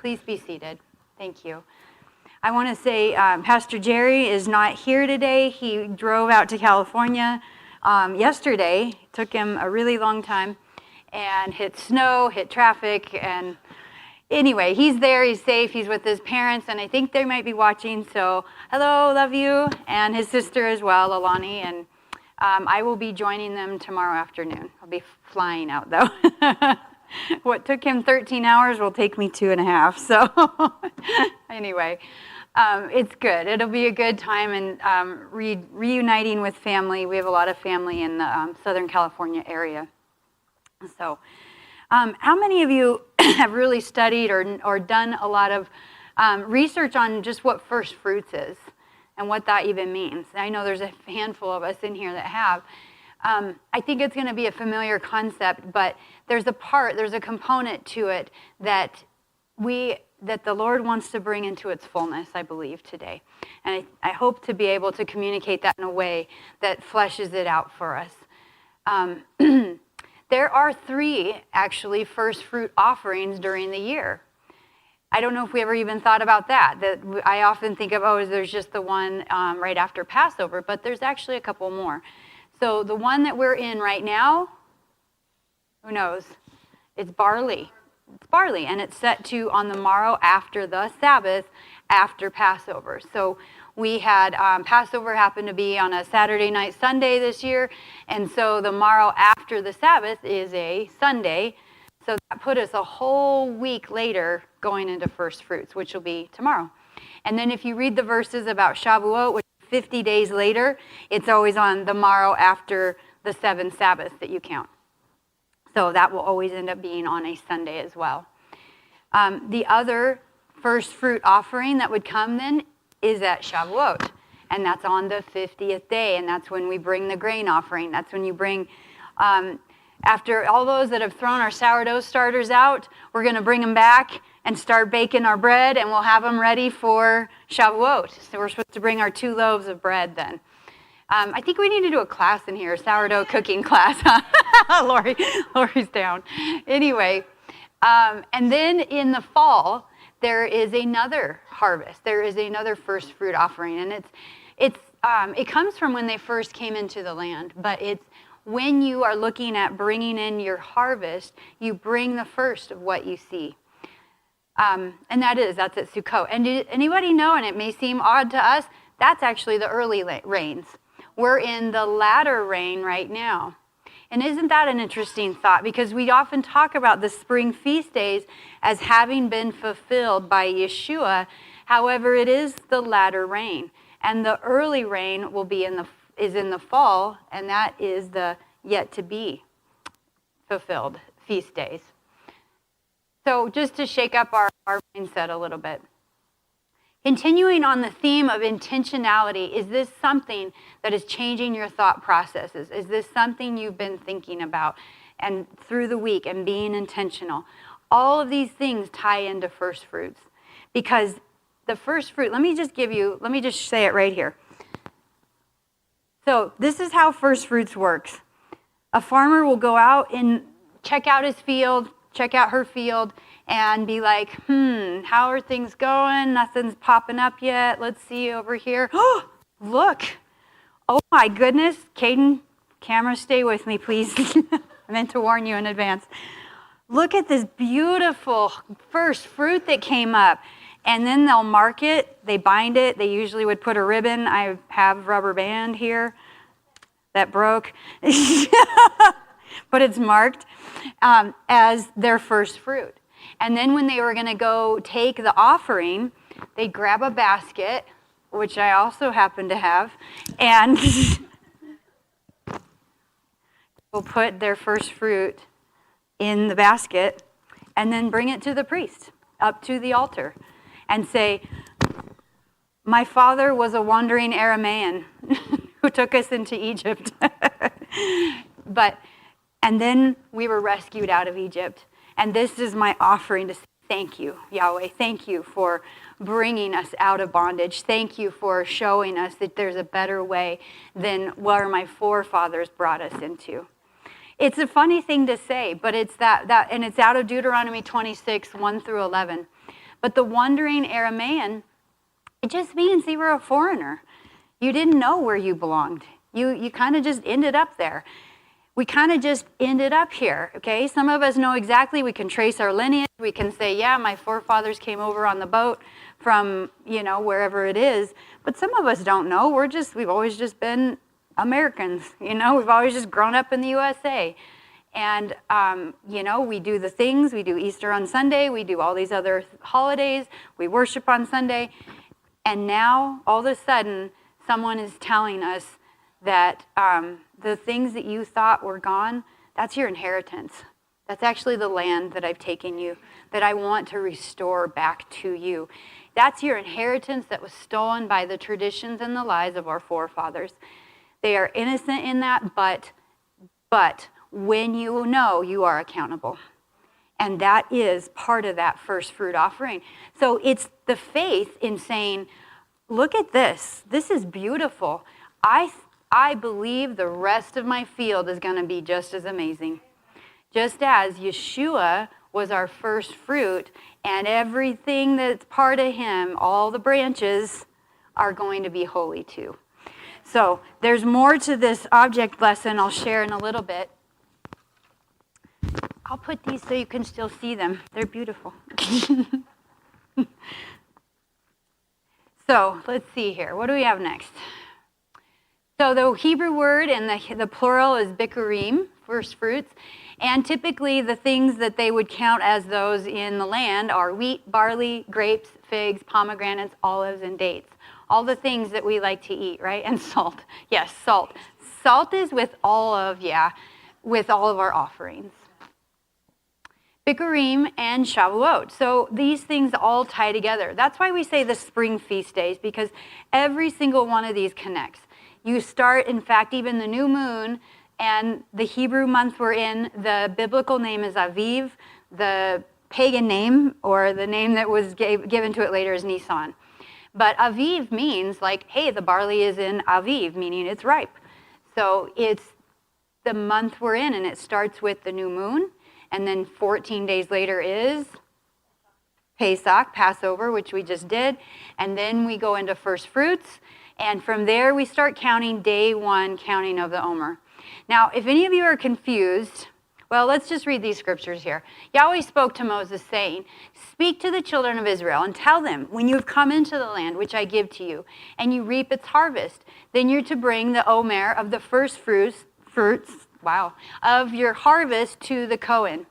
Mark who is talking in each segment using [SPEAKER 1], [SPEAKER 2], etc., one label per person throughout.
[SPEAKER 1] Please be seated. Thank you. I want to say Pastor Jerry is not here today. He drove out to California yesterday. It took him a really long time and hit snow, hit traffic, and anyway, he's there, he's safe, he's with his parents, and I think they might be watching, so hello, love you, and his sister as well, Alani, and I will be joining them tomorrow afternoon. I'll be flying out, though. What took him 13 hours will take me 2.5, so anyway, it's good. It'll be a good time, and reuniting with family. We have a lot of family in the Southern California area. So how many of you have really studied or done a lot of research on just what first fruits is and what that even means? I know there's a handful of us in here that have. I think it's going to be a familiar concept, but there's a component to it that the Lord wants to bring into its fullness, I believe, today. And I hope to be able to communicate that in a way that fleshes it out for us. There are 3, actually, first fruit offerings during the year. I don't know if we ever even thought about that. I often think of, there's just the one right after Passover, but there's actually a couple more. So the one that we're in right now, who knows? It's barley. It's barley, and it's set to on the morrow after the Sabbath, after Passover. So we had Passover happened to be on a Saturday night, Sunday this year, and so the morrow after the Sabbath is a Sunday. So that put us a whole week later going into first fruits, which will be tomorrow. And then if you read the verses about Shavuot, which is 50 days later, it's always on the morrow after the 7 Sabbaths that you count. So that will always end up being on a Sunday as well. The other first fruit offering that would come then is at Shavuot, and that's on the 50th day, and that's when we bring the grain offering. That's when you bring, after all those that have thrown our sourdough starters out, we're going to bring them back and start baking our bread, and we'll have them ready for Shavuot. So we're supposed to bring our 2 loaves of bread then. I think we need to do a class in here, a sourdough cooking class. Lori's down. Anyway, and then in the fall, there is another harvest. There is another first fruit offering, and it comes from when they first came into the land. But it's when you are looking at bringing in your harvest, you bring the first of what you see, and that's at Sukkot. And did anybody know? And it may seem odd to us. That's actually the early rains. We're in the latter rain right now. And isn't that an interesting thought? Because we often talk about the spring feast days as having been fulfilled by Yeshua. However, it is the latter rain. And the early rain will be is in the fall, and that is the yet to be fulfilled feast days. So just to shake up our mindset a little bit. Continuing on the theme of intentionality, is this something that is changing your thought processes? Is this something you've been thinking about and through the week and being intentional? All of these things tie into first fruits, because the first fruit, let me just say it right here. So this is how first fruits works. A farmer will go out and check out his field, check out her field, and be like, how are things going? Nothing's popping up yet. Let's see over here. Oh, look. Oh my goodness. Caden, camera, stay with me, please. I meant to warn you in advance. Look at this beautiful first fruit that came up. And then they'll mark it. They bind it. They usually would put a ribbon. I have rubber band here that broke. But it's marked as their first fruit. And then when they were going to go take the offering, they'd grab a basket, which I also happen to have, and will put their first fruit in the basket and then bring it to the priest, up to the altar, and say, my father was a wandering Aramaean who took us into Egypt. And then we were rescued out of Egypt. And this is my offering to say thank you, Yahweh. Thank you for bringing us out of bondage. Thank you for showing us that there's a better way than where my forefathers brought us into. It's a funny thing to say, but it's that and it's out of Deuteronomy 26, 1 through 11. But the wandering Aramaean, it just means you were a foreigner. You didn't know where you belonged. You kind of just ended up there. We kind of just ended up here, okay? Some of us know exactly. We can trace our lineage. We can say, yeah, my forefathers came over on the boat from, wherever it is. But some of us don't know. We've always just been Americans, We've always just grown up in the USA. And, we do the things. We do Easter on Sunday. We do all these other holidays. We worship on Sunday. And now, all of a sudden, someone is telling us that the things that you thought were gone, that's your inheritance. That's actually the land that I've taken you, that I want to restore back to you. That's your inheritance that was stolen by the traditions and the lies of our forefathers. They are innocent in that, but when you know, you are accountable. And that is part of that first fruit offering. So it's the faith in saying, look at this. This is beautiful. I believe the rest of my field is going to be just as amazing. Just as Yeshua was our first fruit, and everything that's part of him, all the branches, are going to be holy too. So there's more to this object lesson I'll share in a little bit. I'll put these so you can still see them. They're beautiful. So let's see here. What do we have next? So the Hebrew word and the plural is bikurim, first fruits. And typically the things that they would count as those in the land are wheat, barley, grapes, figs, pomegranates, olives, and dates. All the things that we like to eat, right? And salt. Yes, salt. Salt is with all of our offerings. Bikurim and Shavuot. So these things all tie together. That's why we say the spring feast days, because every single one of these connects. You start, in fact, even the new moon and the Hebrew month we're in, the biblical name is Aviv. The pagan name, or the name that was given to it later, is Nisan. But Aviv means like, hey, the barley is in Aviv, meaning it's ripe. So it's the month we're in, and it starts with the new moon. And then 14 days later is Pesach, Passover, which we just did. And then we go into first fruits. And from there, we start counting day one, counting of the Omer. Now, if any of you are confused, well, let's just read these scriptures here. Yahweh spoke to Moses, saying, "Speak to the children of Israel and tell them, when you have come into the land which I give to you, and you reap its harvest, then you're to bring the Omer of the first fruits, of your harvest to the Kohen.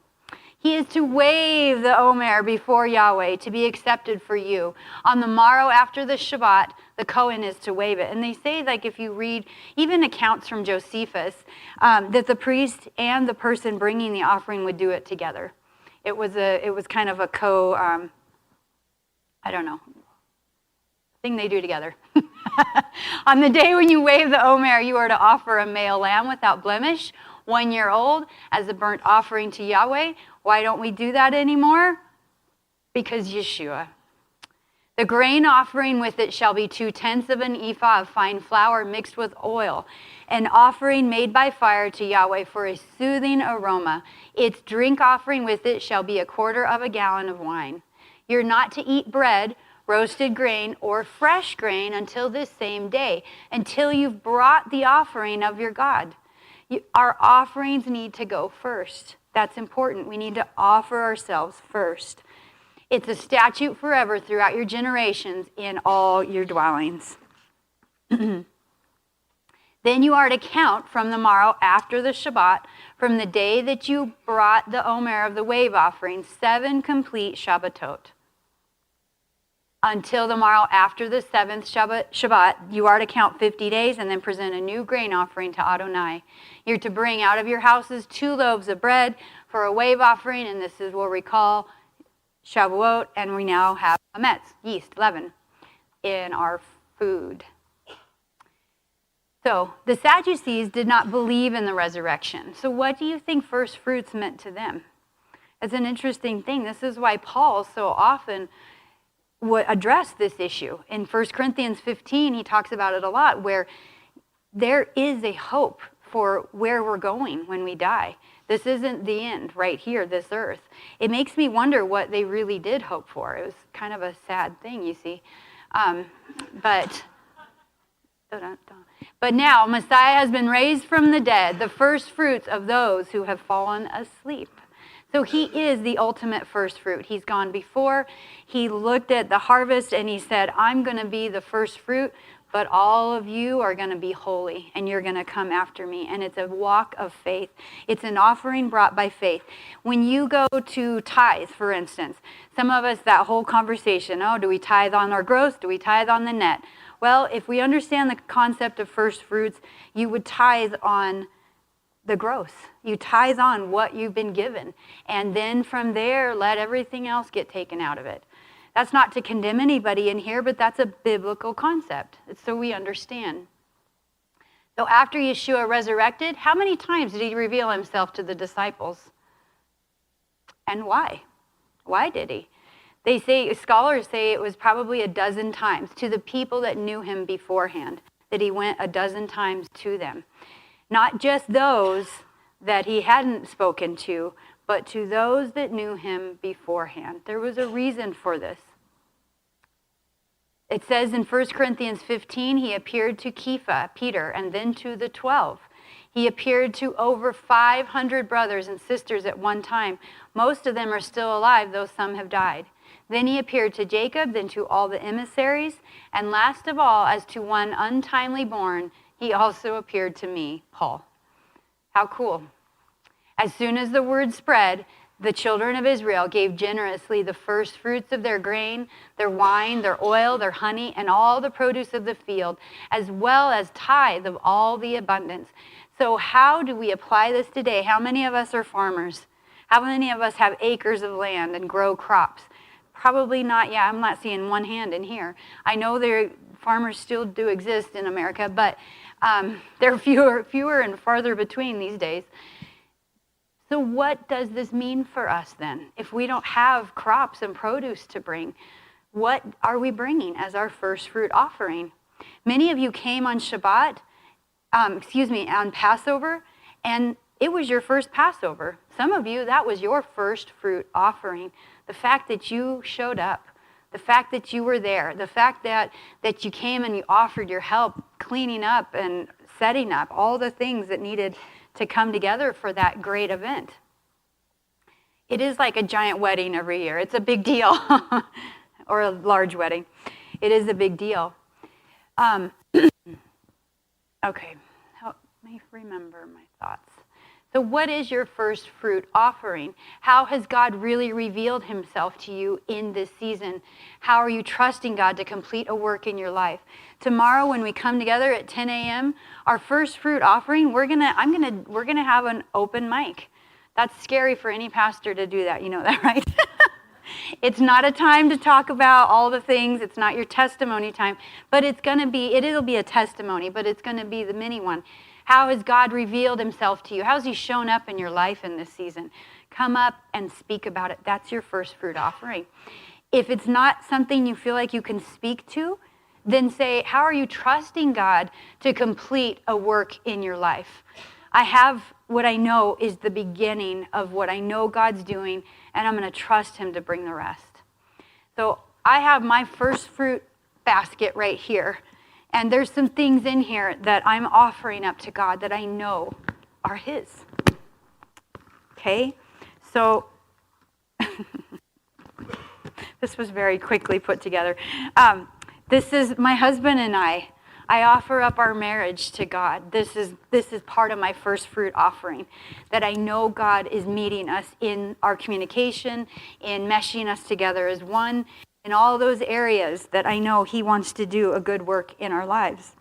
[SPEAKER 1] He is to wave the Omer before Yahweh to be accepted for you. On the morrow after the Shabbat, the Kohen is to wave it." And they say, like, if you read even accounts from Josephus, that the priest and the person bringing the offering would do it together. It was kind of a thing they do together. On the day when you wave the Omer, you are to offer a male lamb without blemish, 1 year old, as a burnt offering to Yahweh. Why don't we do that anymore? Because Yeshua. The grain offering with it shall be 2/10 of an ephah of fine flour mixed with oil, an offering made by fire to Yahweh for a soothing aroma. Its drink offering with it shall be 1/4 of a gallon of wine. You're not to eat bread, roasted grain, or fresh grain until this same day, until you've brought the offering of your God. Our offerings need to go first. That's important. We need to offer ourselves first. It's a statute forever throughout your generations in all your dwellings. Then you are to count from the morrow after the Shabbat, from the day that you brought the Omer of the wave offering, 7 complete Shabbatot. Until the morrow after the 7th Shabbat, you are to count 50 days and then present a new grain offering to Adonai. You're to bring out of your houses 2 loaves of bread for a wave offering, and this is what we call Shavuot, and we now have hametz, yeast, leaven, in our food. So the Sadducees did not believe in the resurrection. So what do you think first fruits meant to them? It's an interesting thing. This is why Paul so often would address this issue. In 1 Corinthians 15, he talks about it a lot, where there is a hope for where we're going when we die. This isn't the end right here, this earth. It makes me wonder what they really did hope for. It was kind of a sad thing, you see. But now Messiah has been raised from the dead, the first fruits of those who have fallen asleep. So he is the ultimate first fruit. He's gone before. He looked at the harvest and he said, I'm going to be the first fruit, but all of you are going to be holy and you're going to come after me. And it's a walk of faith. It's an offering brought by faith. When you go to tithe, for instance, some of us, that whole conversation, do we tithe on our gross? Do we tithe on the net? Well, if we understand the concept of first fruits, you would tithe on the gross. You tithe on what you've been given. And then from there, let everything else get taken out of it. That's not to condemn anybody in here, but that's a biblical concept. It's so we understand. So after Yeshua resurrected, how many times did he reveal himself to the disciples? And why? Why did he? Scholars say it was probably 12 times to the people that knew him beforehand, that he went 12 times to them. Not just those that he hadn't spoken to, but to those that knew him beforehand. There was a reason for this. It says in 1 Corinthians 15, he appeared to Kepha, Peter, and then to the 12. He appeared to over 500 brothers and sisters at one time. Most of them are still alive, though some have died. Then he appeared to Jacob, then to all the emissaries, and last of all, as to one untimely born, he also appeared to me, Paul. How cool. As soon as the word spread, the children of Israel gave generously the first fruits of their grain, their wine, their oil, their honey, and all the produce of the field, as well as tithe of all the abundance. So how do we apply this today? How many of us are farmers? How many of us have acres of land and grow crops? Probably not. Yeah, I'm not seeing one hand in here. I know farmers still do exist in America, but they're fewer and farther between these days. So what does this mean for us then? If we don't have crops and produce to bring, what are we bringing as our first fruit offering? Many of you came on on Passover, and it was your first Passover. Some of you, that was your first fruit offering. The fact that you showed up, the fact that you were there, the fact that you came and you offered your help cleaning up and setting up, all the things that needed to come together for that great event. It is like a giant wedding every year. It's a big deal. Or a large wedding. It is a big deal. Okay, help me remember my thoughts. So what is your first fruit offering? How has God really revealed himself to you in this season? How are you trusting God to complete a work in your life? Tomorrow when we come together at 10 a.m., our first fruit offering, we're gonna have an open mic. That's scary for any pastor to do that, you know that, right? It's not a time to talk about all the things. It's not your testimony time, but it'll be a testimony, but it's gonna be the mini one. How has God revealed himself to you? How has he shown up in your life in this season? Come up and speak about it. That's your first fruit offering. If it's not something you feel like you can speak to, then say, how are you trusting God to complete a work in your life? I have what I know is the beginning of what I know God's doing, and I'm going to trust him to bring the rest. So I have my first fruit basket right here. And there's some things in here that I'm offering up to God that I know are his. Okay? So, this was very quickly put together. This is my husband and I offer up our marriage to God. This is part of my first fruit offering, that I know God is meeting us in our communication, in meshing us together as one, in all those areas that I know he wants to do a good work in our lives.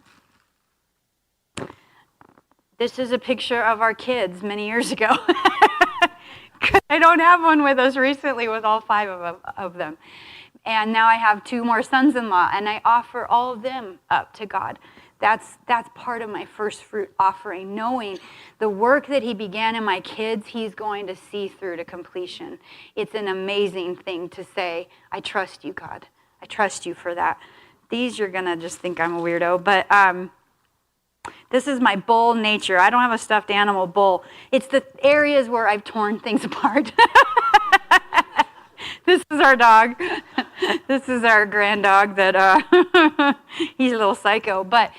[SPEAKER 1] This is a picture of our kids many years ago. I don't have one with us recently with all 5 of them. And now I have 2 more sons-in-law, and I offer all of them up to God. That's part of my first fruit offering, knowing the work that he began in my kids, he's going to see through to completion. It's an amazing thing to say, I trust you, God. I trust you for that. These, you're going to just think I'm a weirdo, but This is my bull nature. I don't have a stuffed animal bull. It's the areas where I've torn things apart. This is our dog. This is our grand dog that he's a little psycho. But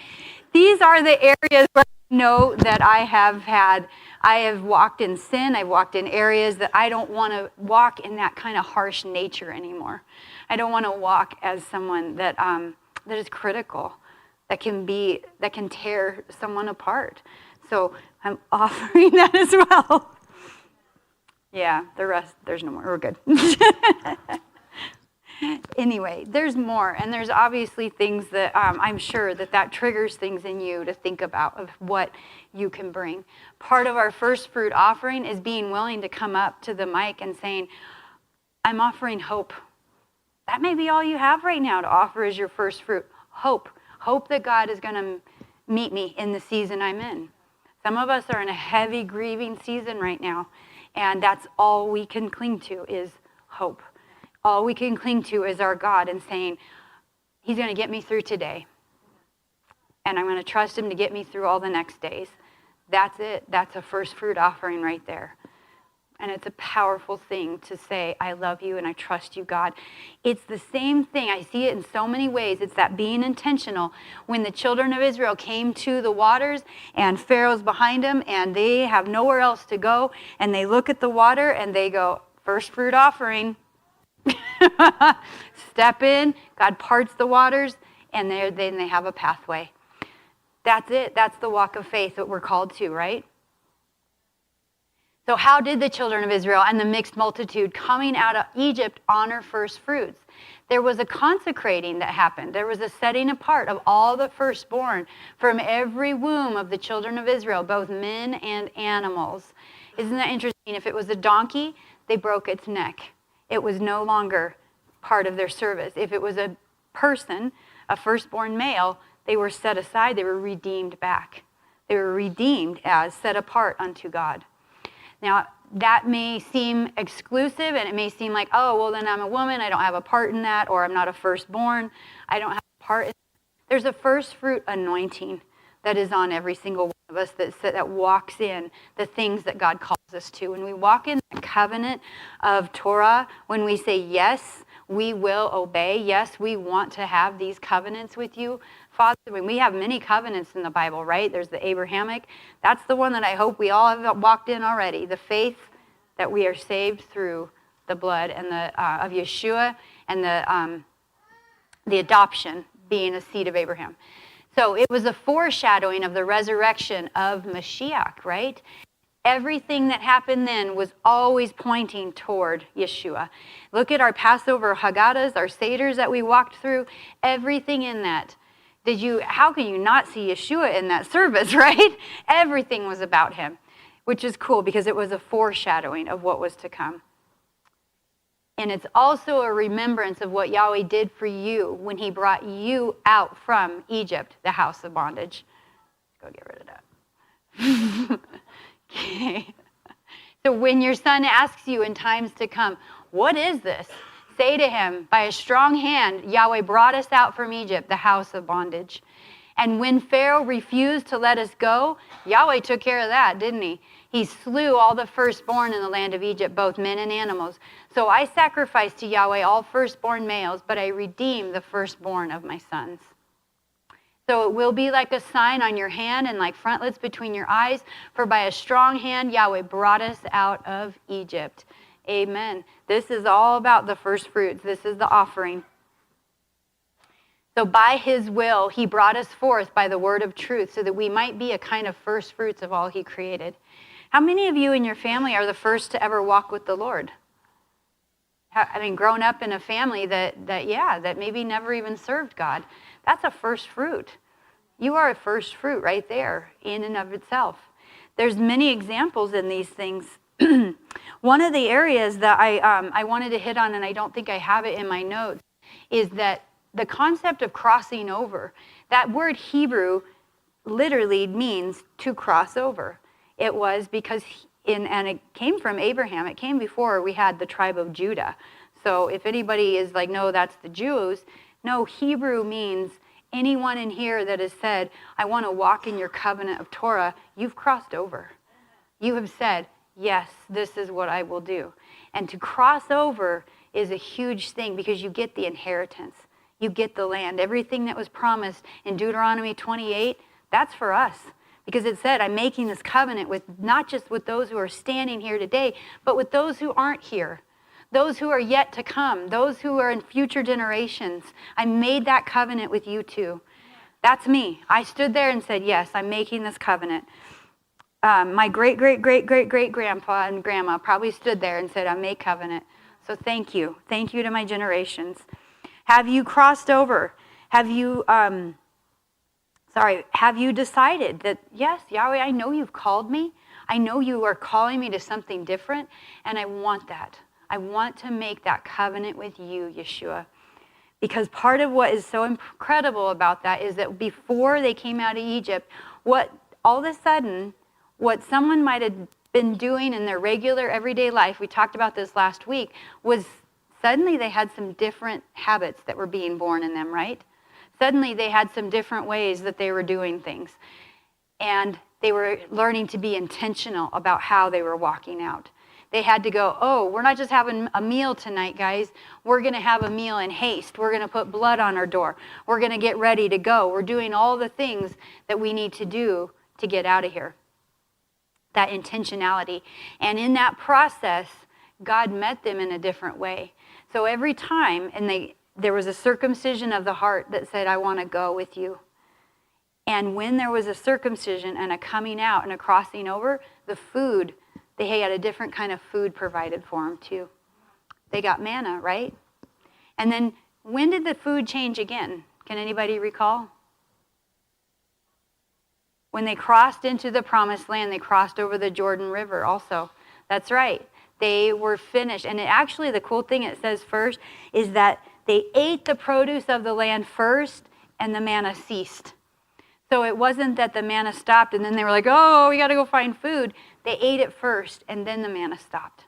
[SPEAKER 1] these are the areas where I know that I have walked in sin. I've walked in areas that I don't want to walk in that kind of harsh nature anymore. I don't want to walk as someone that is critical, that can tear someone apart. So I'm offering that as well. Yeah, the rest, there's no more. We're good. Anyway, there's more, and there's obviously things that I'm sure that triggers things in you to think about of what you can bring. Part of our first fruit offering is being willing to come up to the mic and saying, I'm offering hope. That may be all you have right now to offer as your first fruit. Hope. Hope that God is going to meet me in the season I'm in. Some of us are in a heavy grieving season right now, and that's all we can cling to is hope. All we can cling to is our God and saying, he's going to get me through today. And I'm going to trust him to get me through all the next days. That's it. That's a first fruit offering right there. And it's a powerful thing to say, I love you and I trust you, God. It's the same thing. I see it in so many ways. It's that being intentional. When the children of Israel came to the waters and Pharaoh's behind them and they have nowhere else to go, and they look at the water and they go, first fruit offering. Step in, God parts the waters, and then they have a pathway. That's it. That's the walk of faith that we're called to, right? So how did the children of Israel and the mixed multitude coming out of Egypt honor first fruits? There was a consecrating that happened. There was a setting apart of all the firstborn from every womb of the children of Israel, both men and animals. Isn't that interesting? If it was a donkey, they broke its neck. It was no longer part of their service. If it was a person, a firstborn male, they were set aside. They were redeemed back. They were redeemed as set apart unto God. Now, that may seem exclusive, and it may seem like, oh, well, then I'm a woman. I don't have a part in that, or I'm not a firstborn. I don't have a part in that. There's a first fruit anointing that is on every single one of us that walks in the things that God calls us to. When we walk in the covenant of Torah, when we say, yes, we will obey. Yes, we want to have these covenants with you, Father. When we have many covenants in the Bible, right? There's the Abrahamic. That's the one that I hope we all have walked in already. The faith that we are saved through the blood and of Yeshua, and the adoption being a seed of Abraham. So it was a foreshadowing of the resurrection of Mashiach, right? Everything that happened then was always pointing toward Yeshua. Look at our Passover Haggadahs, our Seders that we walked through. Everything in that. How can you not see Yeshua in that service, right? Everything was about him, which is cool because it was a foreshadowing of what was to come. And it's also a remembrance of what Yahweh did for you when he brought you out from Egypt, the house of bondage. Let's go get rid of that. Okay. So when your son asks you in times to come, what is this? Say to him, by a strong hand, Yahweh brought us out from Egypt, the house of bondage. And when Pharaoh refused to let us go, Yahweh took care of that, didn't he? He slew all the firstborn in the land of Egypt, both men and animals. So I sacrificed to Yahweh all firstborn males, but I redeemed the firstborn of my sons. So it will be like a sign on your hand and like frontlets between your eyes, for by a strong hand Yahweh brought us out of Egypt. Amen. This is all about the first fruits. This is the offering. So by his will, he brought us forth by the word of truth so that we might be a kind of first fruits of all he created. How many of you in your family are the first to ever walk with the Lord? Grown up in a family that maybe never even served God. That's a first fruit. You are a first fruit right there in and of itself. There's many examples in these things. One of the areas that I wanted to hit on, and I don't think I have it in my notes, is that the concept of crossing over. That word Hebrew literally means to cross over. It was because, and it came from Abraham. It came before we had the tribe of Judah. So if anybody is like, no, that's the Jews. No, Hebrew means Anyone in here that has said, I want to walk in your covenant of Torah, you've crossed over. You have said, yes, this is what I will do. And to cross over is a huge thing because you get the inheritance. You get the land. Everything that was promised in Deuteronomy 28, that's for us. Because it said, I'm making this covenant with not just with those who are standing here today, but with those who aren't here. Those who are yet to come, those who are in future generations. I made that covenant with you too. That's me. I stood there and said, yes, I'm making this covenant. My great-great-great-great-great-grandpa and grandma probably stood there and said, I make covenant. So thank you. Thank you to my generations. Have you crossed over? Have you decided that, yes, Yahweh, I know you've called me. I know you are calling me to something different, and I want that. I want to make that covenant with you, Yeshua. Because part of what is so incredible about that is that before they came out of Egypt, all of a sudden, what someone might have been doing in their regular everyday life, we talked about this last week, was suddenly they had some different habits that were being born in them, right? Suddenly they had some different ways that they were doing things. And they were learning to be intentional about how they were walking out. They had to go, oh, we're not just having a meal tonight, guys. We're going to have a meal in haste. We're going to put blood on our door. We're going to get ready to go. We're doing all the things that we need to do to get out of here. That intentionality. And in that process, God met them in a different way. So every time, there was a circumcision of the heart that said, I want to go with you. And when there was a circumcision and a coming out and a crossing over, the food, they had a different kind of food provided for them too. They got manna, right? And then when did the food change again? Can anybody recall? When they crossed into the promised land, they crossed over the Jordan River also. That's right. They were finished. And actually the cool thing it says first is that they ate the produce of the land first and the manna ceased. So it wasn't that the manna stopped and then they were like, oh, we got to go find food. They ate it first and then the manna stopped.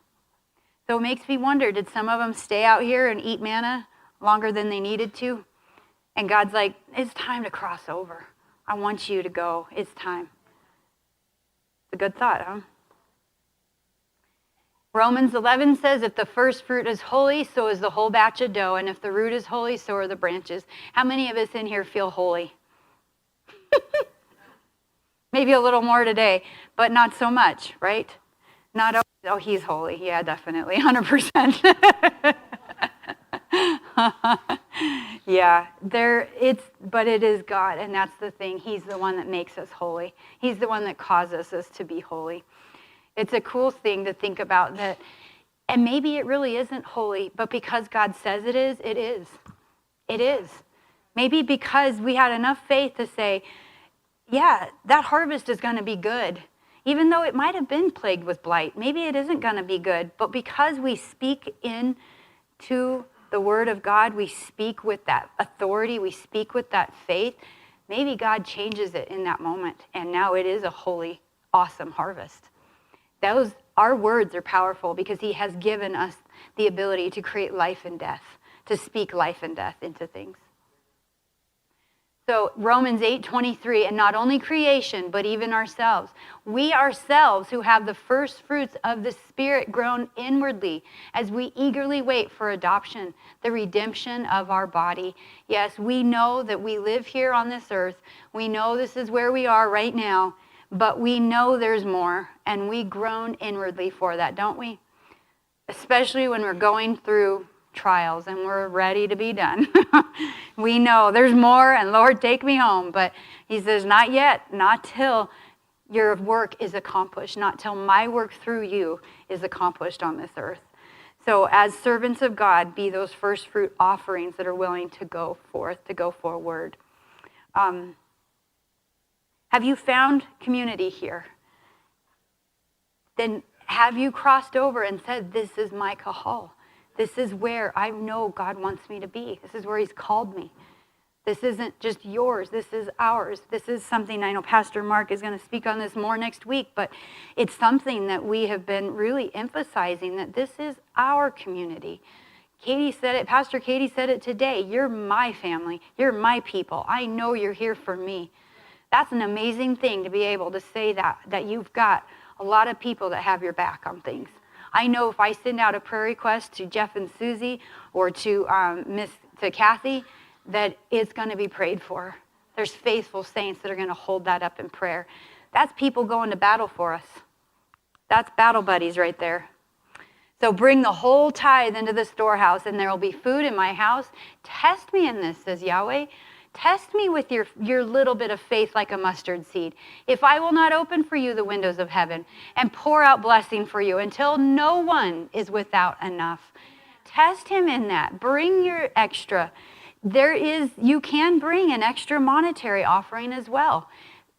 [SPEAKER 1] So it makes me wonder, did some of them stay out here and eat manna longer than they needed to? And God's like, it's time to cross over. I want you to go. It's time. It's a good thought, huh? Romans 11 says, if the first fruit is holy, so is the whole batch of dough. And if the root is holy, so are the branches. How many of us in here feel holy? Maybe a little more today, but not so much, right? Not, oh, he's holy. Yeah, definitely, 100%. Yeah, but it is God, and that's the thing. He's the one that makes us holy. He's the one that causes us to be holy. It's a cool thing to think about that, and maybe it really isn't holy, but because God says it is, it is. It is. Maybe because we had enough faith to say, yeah, that harvest is going to be good. Even though it might have been plagued with blight, maybe it isn't going to be good. But because we speak into the Word of God, we speak with that authority, we speak with that faith, maybe God changes it in that moment. And now it is a holy, awesome harvest. Our words are powerful because He has given us the ability to create life and death, to speak life and death into things. So Romans 8:23, and not only creation, but even ourselves. We ourselves who have the first fruits of the Spirit grown inwardly as we eagerly wait for adoption, the redemption of our body. Yes, we know that we live here on this earth. We know this is where we are right now, but we know there's more, and we groan inwardly for that, don't we? Especially when we're going through trials and we're ready to be done. We know there's more, and Lord, take me home. But He says, not yet, not till your work is accomplished, not till my work through you is accomplished on this earth. So as servants of God, be those first fruit offerings that are willing to go forth, to go forward. Have you found community here? Then have you crossed over and said, this is my kahal? This is where I know God wants me to be. This is where He's called me. This isn't just yours. This is ours. This is something, I know Pastor Mark is going to speak on this more next week, but it's something that we have been really emphasizing, that this is our community. Katie said it, Pastor Katie said it today. You're my family. You're my people. I know you're here for me. That's an amazing thing to be able to say that you've got a lot of people that have your back on things. I know if I send out a prayer request to Jeff and Susie or to Kathy, that it's going to be prayed for. There's faithful saints that are going to hold that up in prayer. That's people going to battle for us. That's battle buddies right there. So bring the whole tithe into the storehouse, and there will be food in my house. Test me in this, says Yahweh. Test me with your little bit of faith like a mustard seed. If I will not open for you the windows of heaven and pour out blessing for you until no one is without enough. Test him in that. Bring your extra. You can bring an extra monetary offering as well.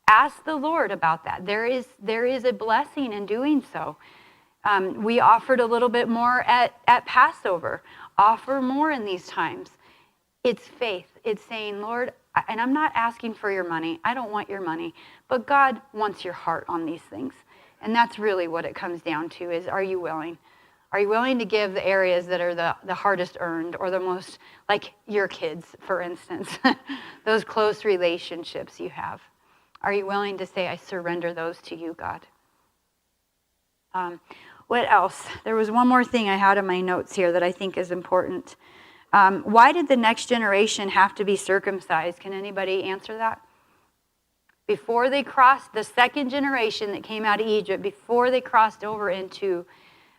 [SPEAKER 1] Ask the Lord about that. There is a blessing in doing so. We offered a little bit more at Passover. Offer more in these times. It's faith. It's saying, Lord, and I'm not asking for your money. I don't want your money. But God wants your heart on these things. And that's really what it comes down to is, are you willing? Are you willing to give the areas that are the hardest earned or the most, like your kids, for instance, those close relationships you have? Are you willing to say, I surrender those to you, God? What else? There was one more thing I had in my notes here that I think is important. Why did the next generation have to be circumcised? Can anybody answer that? Before they crossed, the second generation that came out of Egypt, before they crossed over into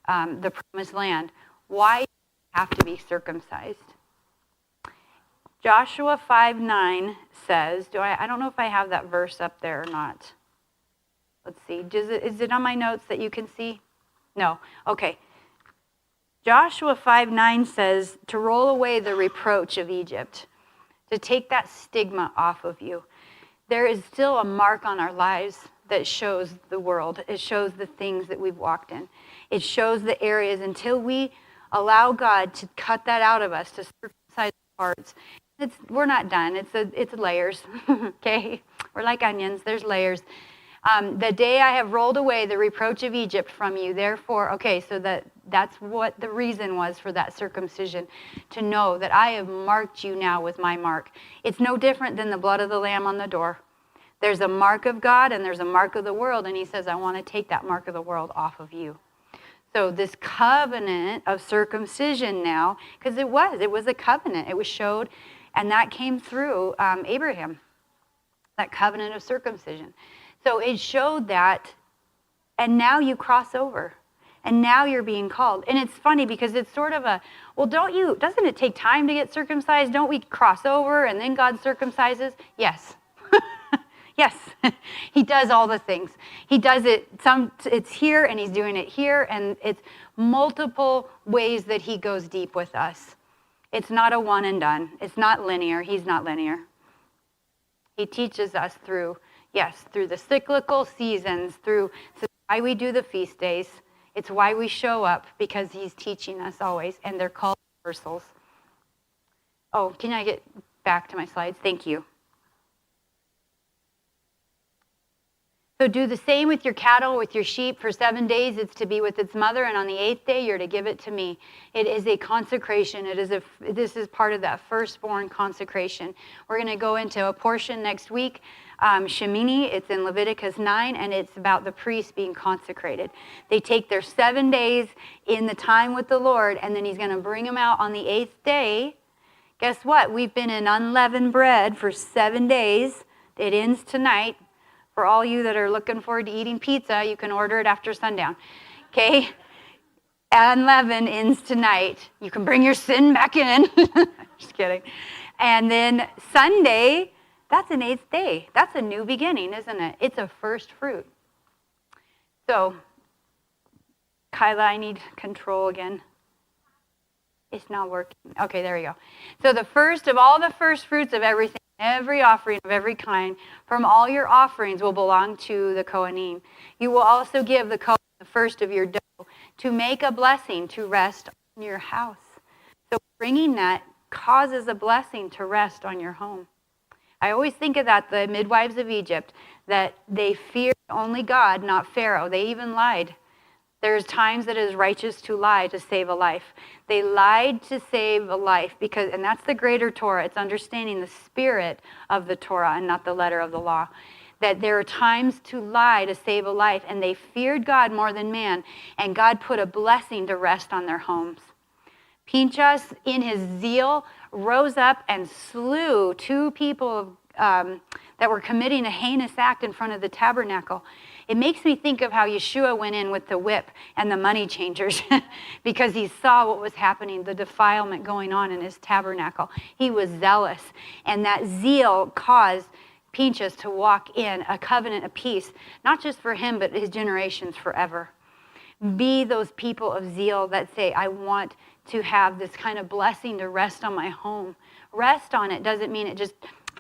[SPEAKER 1] the promised land, why did they have to be circumcised? Joshua 5:9 says, I don't know if I have that verse up there or not. Let's see. Is it on my notes that you can see? No. Okay. Joshua 5:9 says to roll away the reproach of Egypt, to take that stigma off of you. There is still a mark on our lives that shows the world. It shows the things that we've walked in. It shows the areas until we allow God to cut that out of us, to circumcise parts. We're not done. It's layers, okay? We're like onions. There's layers. The day I have rolled away the reproach of Egypt from you, therefore, okay, so that's what the reason was for that circumcision, to know that I have marked you now with my mark. It's no different than the blood of the Lamb on the door. There's a mark of God and there's a mark of the world, and he says, I want to take that mark of the world off of you. So this covenant of circumcision now, because it was a covenant. It was showed, and that came through Abraham, that covenant of circumcision. So it showed that, and now you cross over, and now you're being called. And it's funny because it's sort of doesn't it take time to get circumcised? Don't we cross over and then God circumcises? Yes. Yes. He does all the things. He does it, it's here and he's doing it here, and it's multiple ways that he goes deep with us. It's not a one and done. It's not linear. He's not linear. He teaches us through the cyclical seasons, through why we do the feast days. It's why we show up, because he's teaching us always, and they're called reversals. Oh, can I get back to my slides? Thank you. So do the same with your cattle, with your sheep. For 7 days it's to be with its mother, and on the 8th day you're to give it to me. It is a consecration. This is part of that firstborn consecration. We're going to go into a portion next week, Shemini. It's in Leviticus 9, and it's about the priests being consecrated. They take their 7 days in the time with the Lord, and then he's going to bring them out on the 8th day. Guess what? We've been in unleavened bread for 7 days. It ends tonight. For all you that are looking forward to eating pizza, you can order it after sundown. Okay? Unleavened ends tonight. You can bring your sin back in. Just kidding. And then Sunday, that's an 8th day. That's a new beginning, isn't it? It's a first fruit. So, Kyla, I need control again. It's not working. Okay, there we go. So the first of all the first fruits of everything, every offering of every kind from all your offerings will belong to the Kohanim. You will also give the Kohen the first of your dough to make a blessing to rest on your house. So bringing that causes a blessing to rest on your home. I always think of that, the midwives of Egypt, that they feared only God, not Pharaoh. They even lied. There's times that it is righteous to lie to save a life. They lied to save a life and that's the greater Torah. It's understanding the spirit of the Torah and not the letter of the law. That there are times to lie to save a life, and they feared God more than man, and God put a blessing to rest on their homes. Pinchas, in his zeal, rose up and slew two people that were committing a heinous act in front of the tabernacle. It makes me think of how Yeshua went in with the whip and the money changers because he saw what was happening, the defilement going on in his tabernacle. He was zealous, and that zeal caused Pinchas to walk in a covenant of peace, not just for him, but his generations forever. Be those people of zeal that say, I want to have this kind of blessing to rest on my home. Rest on it doesn't mean it just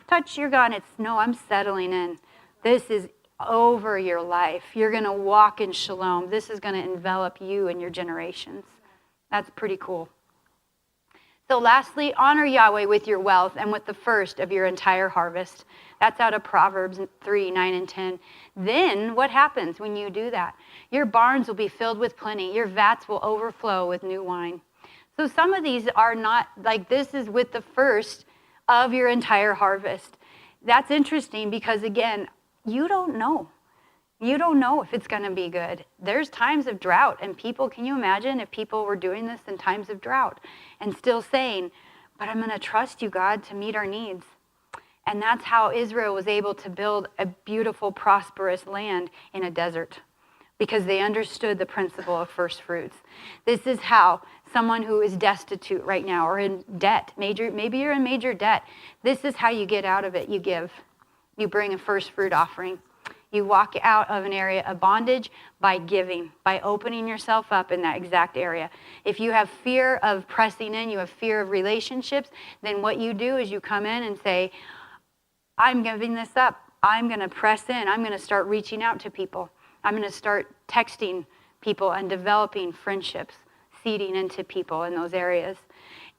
[SPEAKER 1] touch your gun. It's no, I'm settling in. This is over your life. You're going to walk in shalom. This is going to envelop you and your generations. That's pretty cool. So lastly, honor Yahweh with your wealth and with the first of your entire harvest. That's out of Proverbs 3, 9, and 10. Then what happens when you do that? Your barns will be filled with plenty. Your vats will overflow with new wine. So some of these are not, like this is with the first of your entire harvest. That's interesting because, again, you don't know. You don't know if it's going to be good. There's times of drought, and people, can you imagine if people were doing this in times of drought and still saying, but I'm going to trust you, God, to meet our needs. And that's how Israel was able to build a beautiful, prosperous land in a desert, because they understood the principle of first fruits. This is how someone who is destitute right now or in debt, maybe you're in major debt, this is how you get out of it. You give. You bring a first fruit offering. You walk out of an area of bondage by giving, by opening yourself up in that exact area. If you have fear of pressing in, you have fear of relationships, then what you do is you come in and say, I'm giving this up. I'm going to press in. I'm going to start reaching out to people. I'm going to start texting people and developing friendships, seeding into people in those areas.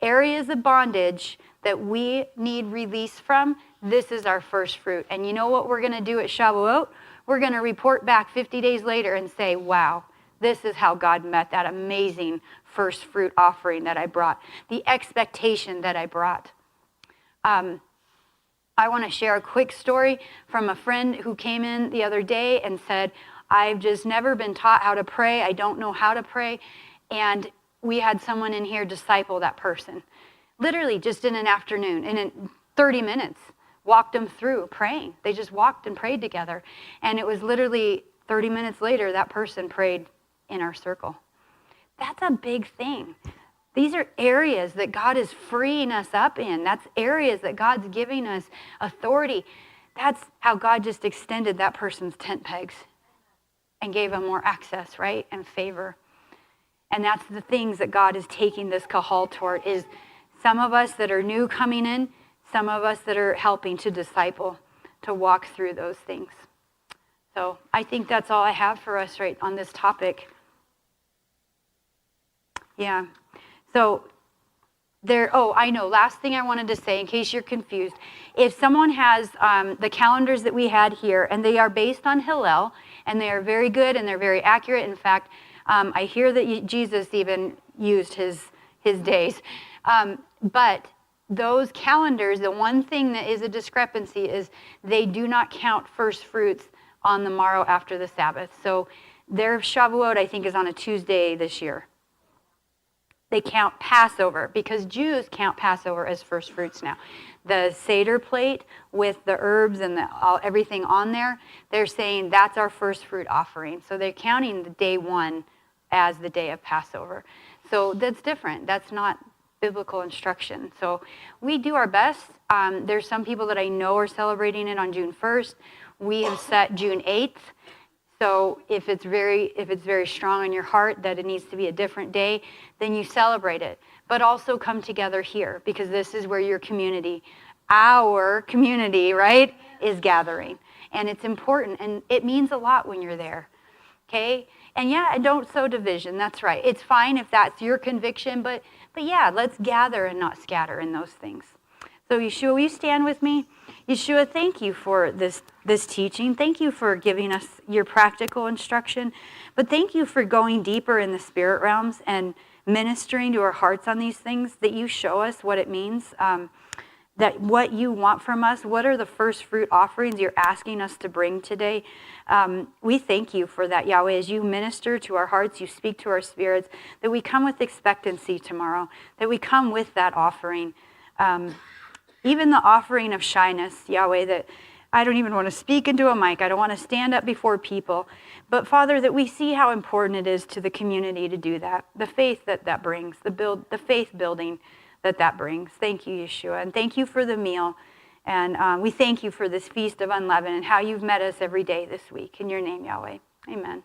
[SPEAKER 1] Areas of bondage that we need release from, this is our first fruit. And you know what we're going to do at Shavuot? We're going to report back 50 days later and say, wow, this is how God met that amazing first fruit offering that I brought, the expectation that I brought. I want to share a quick story from a friend who came in the other day and said, I've just never been taught how to pray. I don't know how to pray. And we had someone in here disciple that person. Literally just in an afternoon, in 30 minutes, walked them through praying. They just walked and prayed together. And it was literally 30 minutes later, that person prayed in our circle. That's a big thing. These are areas that God is freeing us up in. That's areas that God's giving us authority. That's how God just extended that person's tent pegs and gave them more access, right, and favor. And that's the things that God is taking this kahal toward, is some of us that are new coming in, some of us that are helping to disciple, to walk through those things. So I think that's all I have for us right on this topic. Yeah. So I know, last thing I wanted to say in case you're confused. If someone has the calendars that we had here, and they are based on Hillel, and they are very good and they're very accurate. In fact, I hear that Jesus even used his days. But those calendars, the one thing that is a discrepancy is they do not count first fruits on the morrow after the Sabbath. So their Shavuot, I think, is on a Tuesday this year. They count Passover because Jews count Passover as first fruits now. The Seder plate with the herbs and everything on there, they're saying that's our first fruit offering. So they're counting the day one as the day of Passover. So that's different. That's not biblical instruction. So we do our best. There's some people that I know are celebrating it on June 1st. We have set June 8th. So if it's very strong in your heart that it needs to be a different day, then you celebrate it. But also come together here, because this is where your community, our community, right, is gathering. And it's important, and it means a lot when you're there, okay? And yeah, don't sow division, that's right. It's fine if that's your conviction, but yeah, let's gather and not scatter in those things. So Yeshua, will you stand with me? Yeshua, thank you for this teaching. Thank you for giving us your practical instruction. But thank you for going deeper in the spirit realms and ministering to our hearts on these things, that you show us what it means, that what you want from us, what are the first fruit offerings you're asking us to bring today. We thank you for that, Yahweh, as you minister to our hearts, you speak to our spirits, that we come with expectancy tomorrow, that we come with that offering. Even the offering of shyness, Yahweh, that I don't even want to speak into a mic. I don't want to stand up before people. But Father, that we see how important it is to the community to do that. The faith that brings, the faith building that brings. Thank you, Yeshua. And thank you for the meal. And we thank you for this feast of unleavened and how you've met us every day this week. In your name, Yahweh. Amen.